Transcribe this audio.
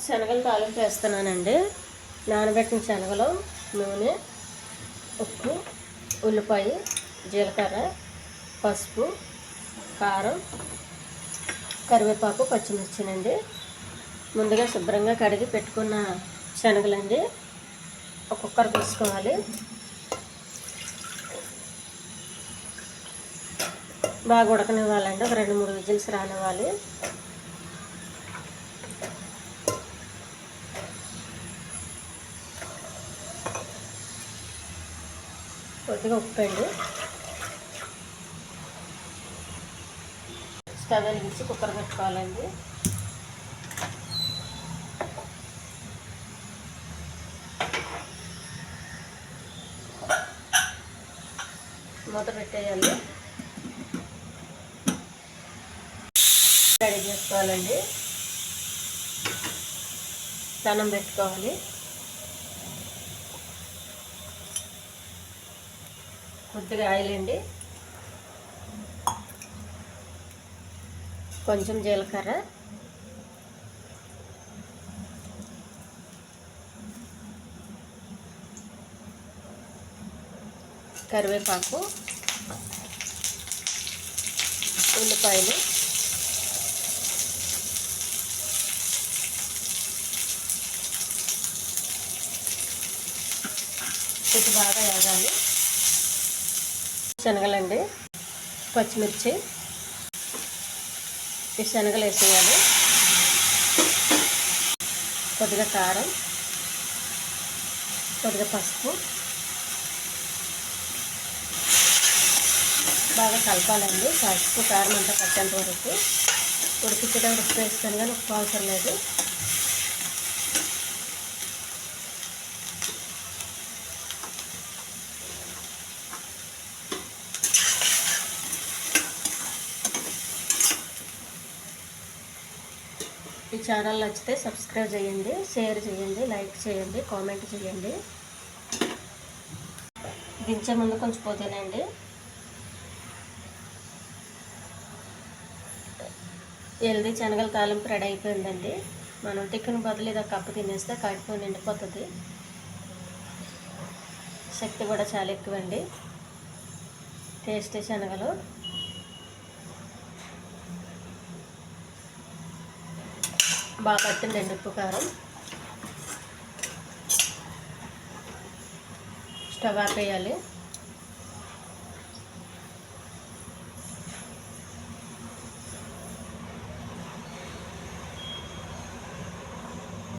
శనగలు తాలింపు వేస్తున్నానండి. నానబెట్టిన శనగలు, నూనె, ఉప్పు, ఉల్లిపాయ, జీలకర్ర, పసుపు, కారం, కరివేపాకు, పచ్చిమిర్చినండి. ముందుగా శుభ్రంగా కడిగి పెట్టుకున్న శనగలండి ఒక కుక్కర్ తీసుకోవాలి. బాగా ఉడకనివ్వాలండి. ఒక 2-3 విజిల్స్ రానివ్వాలి. కొద్దిగా ఉప్పు అండి. స్టవ్ వెలిగించి కుక్కర్ పెట్టుకోవాలండి. మూత పెట్టేయాలి. రెడీ చేసుకోవాలండి. పెనం పెట్టుకోవాలి. కొద్దిగా ఆయిల్ అండి, కొంచెం జీలకర్ర, కరివేపాకు, ఉల్లిపాయలు, ఇది బాగా వేగాలి. శనగలండి, పచ్చిమిర్చి, ఈ శనగలు వేసేయాలి. కొద్దిగా కారం, కొద్దిగా పసుపు, బాగా కలపాలండి. పసుపు కారం అంతా పట్టేంత వరకు. ఉడికించడానికి ఉప్పు వేస్తాను కానీ ఉప్పు అవసరం లేదు. ఈ ఛానల్ నచ్చితే సబ్స్క్రైబ్ చేయండి, షేర్ చేయండి, లైక్ చేయండి, కామెంట్ చేయండి. దించే ముందు కొంచెం పుదీనా అండి. హెల్దీ శనగల తాలింపు రెడీ అయిపోయిందండి. మనం టిఫిన్ బదులు ఇది కప్పు తినేస్తే కడుపు నిండిపోతుంది. శక్తి కూడా చాలా ఎక్కువండి. టేస్టీ శనగలు. బాగా పట్టిందండి ఉప్పు కారం. స్టవ్ ఆపేయాలి.